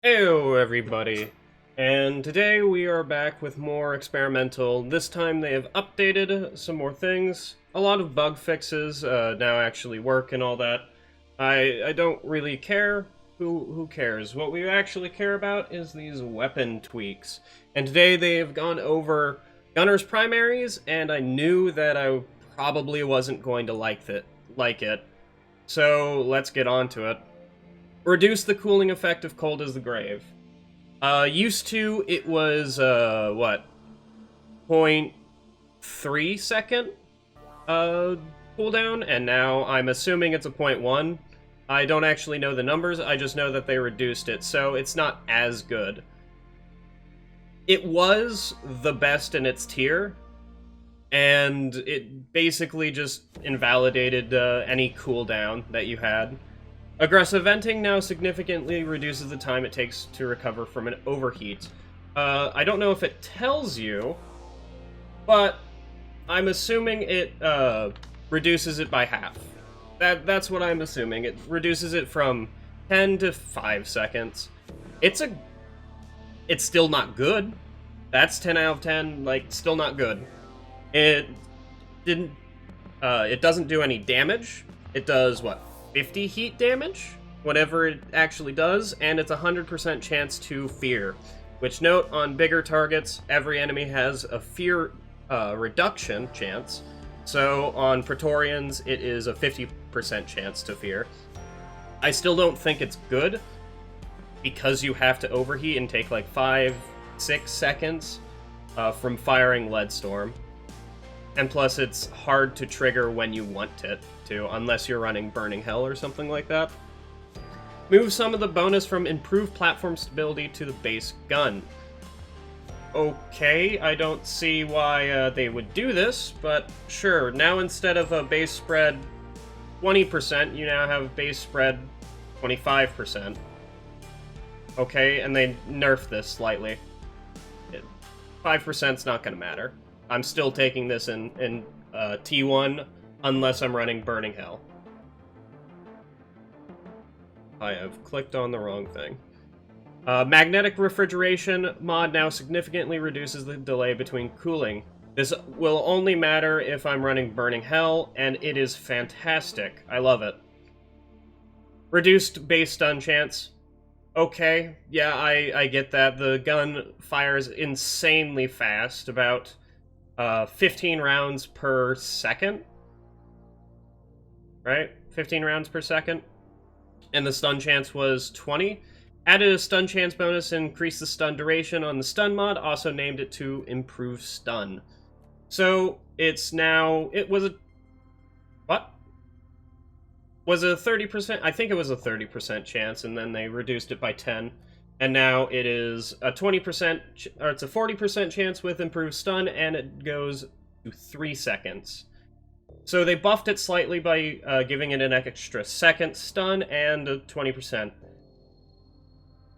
Heyo everybody, and today we are back with more experimental. This time they have updated some more things. A lot of bug fixes now actually work and all that. I don't really care. Who cares? What we actually care about is these weapon tweaks. And today they have gone over Gunner's primaries, and I knew that I probably wasn't going to like it. So let's get on to it. Reduce the cooling effect of cold as the grave. Used to, it was, what? 0.3 second, cooldown, and now I'm assuming it's a 0.1. I don't actually know the numbers, I just know that they reduced it, so it's not as good. It was the best in its tier, and it basically just invalidated any cooldown that you had. Aggressive venting now significantly reduces the time it takes to recover from an overheat. I don't know if it tells you, but I'm assuming it reduces it by half. That's what I'm assuming. It reduces it from 10 to 5 seconds. It's still not good. That's 10 out of 10, like, still not good. It doesn't do any damage. It does, what, 50 heat damage, whatever it actually does, and it's a 100% chance to fear. Which, note, on bigger targets, every enemy has a fear reduction chance, so on Praetorians, it is a 50% chance to fear. I still don't think it's good, because you have to overheat and take like 5-6 seconds from firing Lead Storm. And plus, it's hard to trigger when you want it to, unless you're running Burning Hell or something like that. Move some of the bonus from improved platform stability to the base gun. Okay, I don't see why they would do this, but sure. Now instead of a base spread 20%, you now have base spread 25%. Okay, and they nerfed this slightly. 5%'s not going to matter. I'm still taking this in T1 unless I'm running Burning Hell. I have clicked on the wrong thing. Magnetic Refrigeration Mod now significantly reduces the delay between cooling. This will only matter if I'm running Burning Hell, and it is fantastic. I love it. Reduced base stun chance. Okay, yeah, I get that. The gun fires insanely fast, about 15 rounds per second, right? 15 rounds per second. And the stun chance was 20. Added a stun chance bonus and increased the stun duration on the stun mod, also named it to improve stun. So it's now, it was a, what? Was a 30%, I think it was a 30% chance, and then they reduced it by 10. And now it is a 20%, or it's a 40% chance with improved stun, and it goes to 3 seconds. So they buffed it slightly by giving it an extra second stun and a 20%.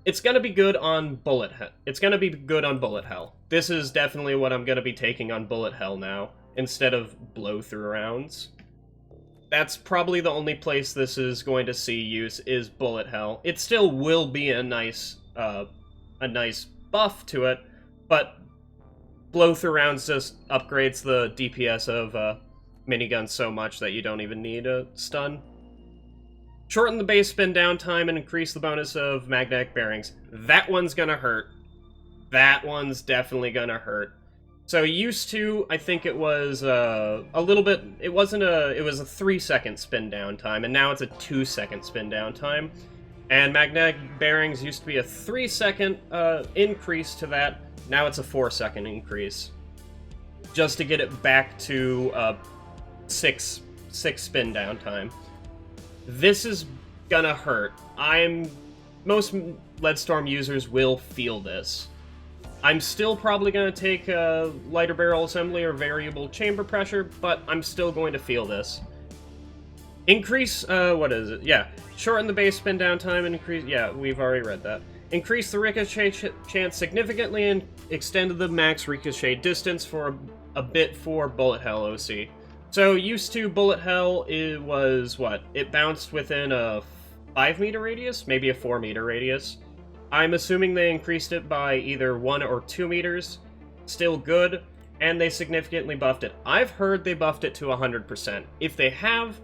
It's gonna be good on bullet hell. It's gonna be good on bullet hell. This is definitely what I'm gonna be taking on bullet hell now, instead of blow through rounds. That's probably the only place this is going to see use is bullet hell. It still will be a nice buff to it, but blow through rounds just upgrades the DPS of miniguns so much that you don't even need a stun. Shorten the base spin down time and increase the bonus of magnetic bearings. That one's gonna hurt. That one's definitely gonna hurt. So used to, I think it was a little bit, it was a 3-second spin down time, and now it's a 2-second spin down time. And magnetic bearings used to be a 3-second increase to that. Now it's a 4-second increase, just to get it back to 6 spin down time. This is gonna hurt. Most Leadstorm users will feel this. I'm still probably gonna take a lighter barrel assembly or variable chamber pressure, but I'm still going to feel this. Increase, what is it? Yeah. Shorten the base spin down time and increase... Yeah, we've already read that. Increase the ricochet chance significantly and extended the max ricochet distance for a bit for bullet hell OC. So, used to bullet hell, it was, what? It bounced within a 5-meter radius? Maybe a 4-meter radius. I'm assuming they increased it by either 1 or 2 meters. Still good, and they significantly buffed it. I've heard they buffed it to 100%. If they have,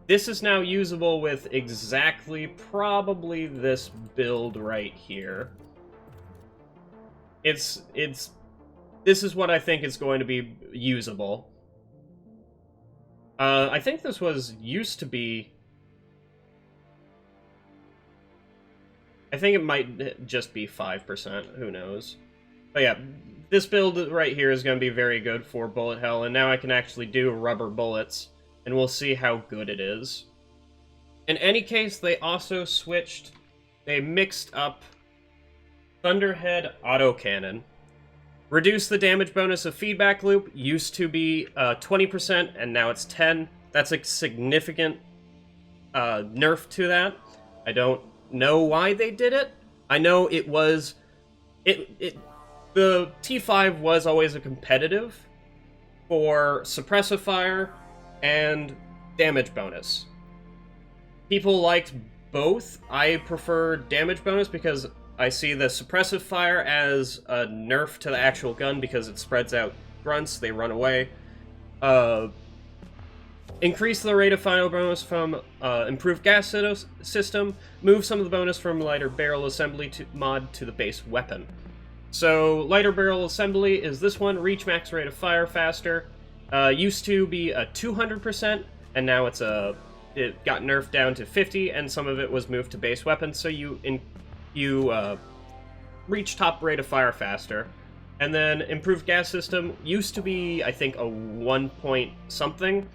this is now usable with exactly probably this build right here. This is what I think is going to be usable. I think this was used to be... I think it might just be 5%, who knows. But yeah, this build right here is going to be very good for bullet hell, and now I can actually do rubber bullets, and we'll see how good it is. In any case, they also switched, they mixed up Thunderhead Autocannon. Reduced the damage bonus of Feedback Loop, used to be 20%, and now it's 10. That's a significant nerf to that. I don't know why they did it. I know it was... The T5 was always a competitive for suppressive fire and damage bonus. People liked both. I prefer damage bonus because I see the suppressive fire as a nerf to the actual gun because it spreads out grunts, they run away. Increase the rate of final bonus from improved gas system. Move some of the bonus from lighter barrel assembly mod to the base weapon. So, lighter barrel assembly is this one. Reach max rate of fire faster. Used to be a 200%, and now it got nerfed down to 50, and some of it was moved to base weapon, so you reach top rate of fire faster. And then improved gas system used to be, I think, a 1 point something,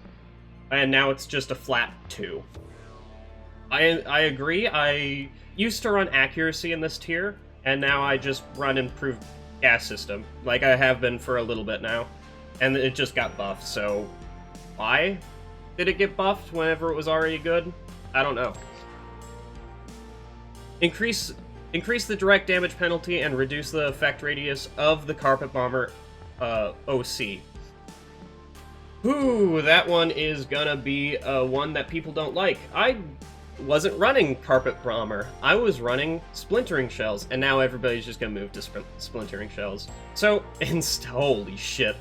and now it's just a flat 2. I agree. I used to run accuracy in this tier, and now I just run improved gas system, like I have been for a little bit now. And it just got buffed, so why did it get buffed whenever it was already good? I don't know. Increase the direct damage penalty and reduce the effect radius of the Carpet Bomber OC. Ooh, that one is gonna be one that people don't like. I wasn't running Carpet Bomber. I was running Splintering Shells, and now everybody's just gonna move to Splintering Shells. So, holy shit.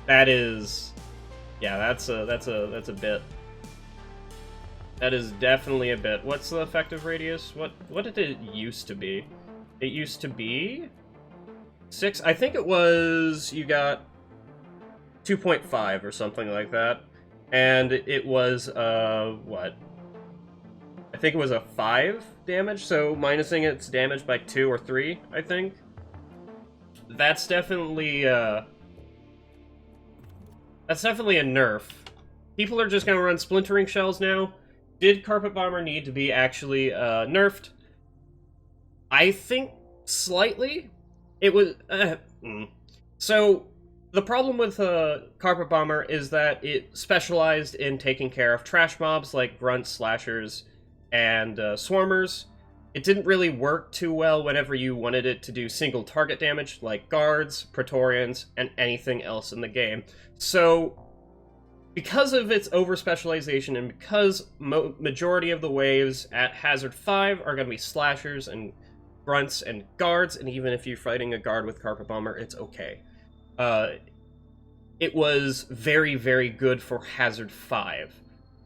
That is... yeah, that's a bit. That is definitely a bit. What's the effective radius? What did it used to be? It used to be 6. I think it was, you got 2.5 or something like that. And it was what? I think it was a 5 damage, so minusing its damage by 2 or 3, I think. That's definitely a nerf. People are just gonna run Splintering Shells now. Did Carpet Bomber need to be actually nerfed? I think slightly. It was... So, the problem with Carpet Bomber is that it specialized in taking care of trash mobs like grunts, slashers, and swarmers. It didn't really work too well whenever you wanted it to do single target damage like guards, Praetorians, and anything else in the game. So, because of its over-specialization and because majority of the waves at Hazard 5 are going to be slashers and grunts and guards, and even if you're fighting a guard with Carpet Bomber, it's okay. It was very, very good for Hazard 5.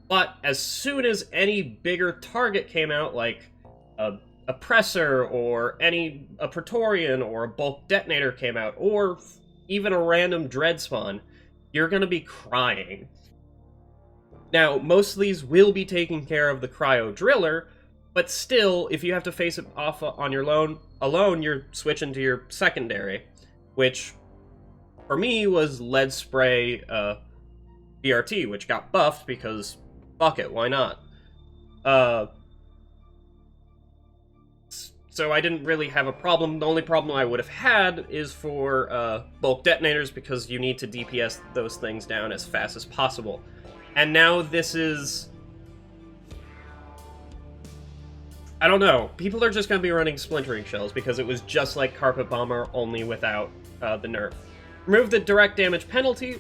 But as soon as any bigger target came out, like a Presser or a Praetorian or a bulk detonator came out, or even a random dread spawn, you're going to be crying. Now, most of these will be taking care of the Cryo Driller, but still, if you have to face it off on your alone, you're switching to your secondary, which, for me, was Lead Spray BRT, which got buffed because, fuck it, why not? So I didn't really have a problem. The only problem I would have had is for bulk detonators, because you need to DPS those things down as fast as possible. And now this is... I don't know. People are just going to be running Splintering Shells because it was just like Carpet Bomber, only without the nerf. Remove the direct damage penalty,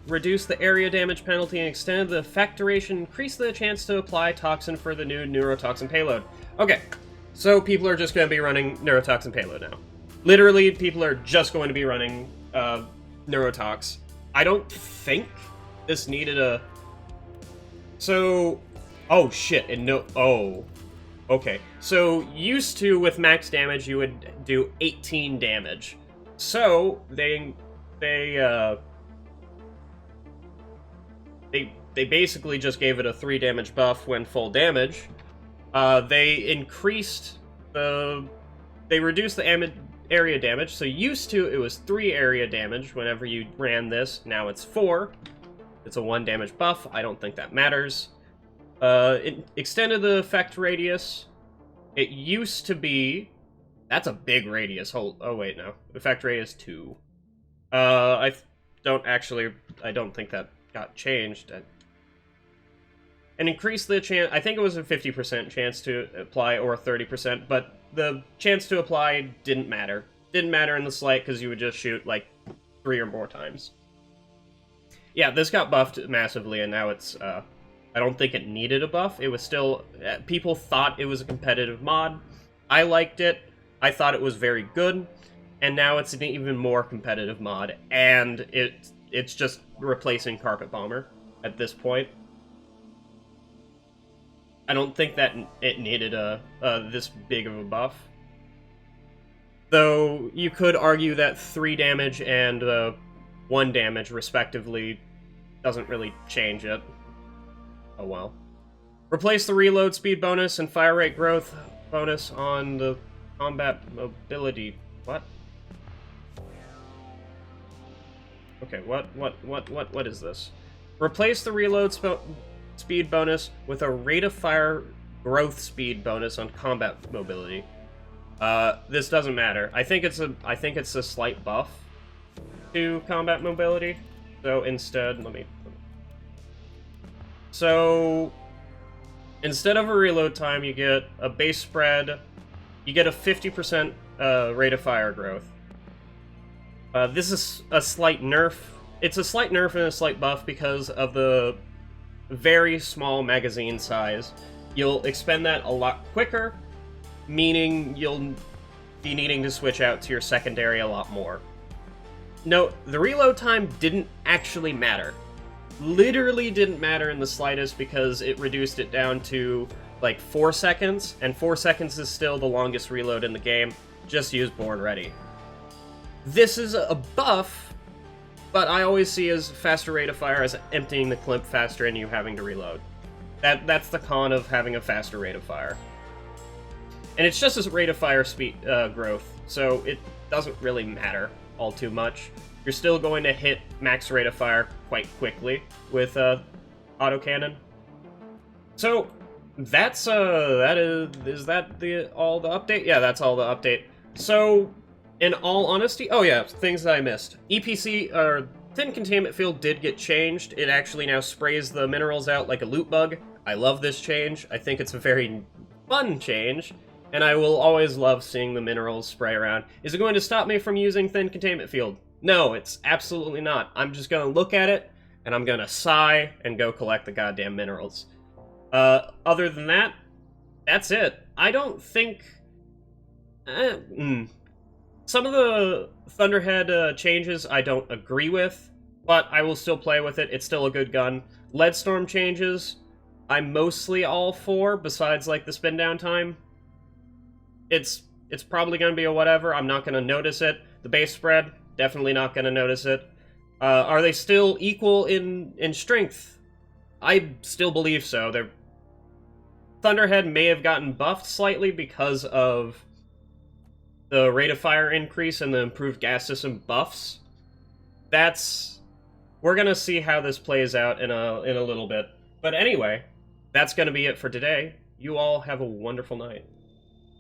reduce the area damage penalty, and extend the effect duration, increase the chance to apply toxin for the new neurotoxin payload. Okay, So people are just going to be running Neurotoxin Payload now. Literally, people are just going to be running Neurotox. I don't think this needed a... So... Oh, shit. And no... Oh. Okay. So, used to, with max damage, you would do 18 damage. So, they basically just gave it a 3 damage buff when full damage. They increased the... They reduced the area damage, so used to it was 3 area damage whenever you ran this. Now it's 4. It's a 1 damage buff. I don't think that matters. It extended the effect radius. It used to be... That's a big radius. Oh, wait, no. Effect radius 2. I don't think that got changed. And increase the chance... I think it was a 50% chance to apply, or 30%, but the chance to apply didn't matter. Didn't matter in the slight, because you would just shoot, like, 3 or more times. Yeah, this got buffed massively, and now it's, I don't think it needed a buff. It was still... people thought it was a competitive mod. I liked it. I thought it was very good. And now it's an even more competitive mod. And it's just replacing Carpet Bomber at this point. I don't think that it needed this big of a buff. Though, you could argue that 3 damage and 1 damage, respectively, doesn't really change it. Oh well. Replace the reload speed bonus and fire rate growth bonus on the combat mobility. What? Okay, what is this? Replace the reload speed bonus with a rate of fire growth speed bonus on combat mobility. This doesn't matter. I think it's a slight buff to combat mobility. So instead, So instead of a reload time, you get a base spread. You get a 50% rate of fire growth. This is a slight nerf. It's a slight nerf and a slight buff because of the very small magazine size. You'll expend that a lot quicker, meaning you'll be needing to switch out to your secondary a lot more. Note, the reload time didn't actually matter. Literally didn't matter in the slightest because it reduced it down to like 4 seconds, and 4 seconds is still the longest reload in the game. Just use Born Ready. This is a buff, but I always see as faster rate of fire as emptying the clip faster and you having to reload. That's the con of having a faster rate of fire. And it's just a rate of fire speed growth, so it doesn't really matter all too much. You're still going to hit max rate of fire quite quickly with autocannon. So that's is that all the update? Yeah, that's all the update. So in all honesty, oh yeah, things that I missed. EPC or Thin Containment Field did get changed. It actually now sprays the minerals out like a loot bug. I love this change. I think it's a very fun change. And I will always love seeing the minerals spray around. Is it going to stop me from using Thin Containment Field? No, it's absolutely not. I'm just going to look at it, and I'm going to sigh and go collect the goddamn minerals. Other than that, that's it. I don't think... Some of the Thunderhead changes I don't agree with, but I will still play with it. It's still a good gun. Leadstorm changes, I'm mostly all for, besides, like, the spin down time. It's probably going to be a whatever. I'm not going to notice it. The base spread, definitely not going to notice it. Are they still equal in strength? I still believe so. Thunderhead may have gotten buffed slightly because of the rate of fire increase and the improved gas system buffs. We're going to see how this plays out in a little bit. But anyway, that's going to be it for today. You all have a wonderful night.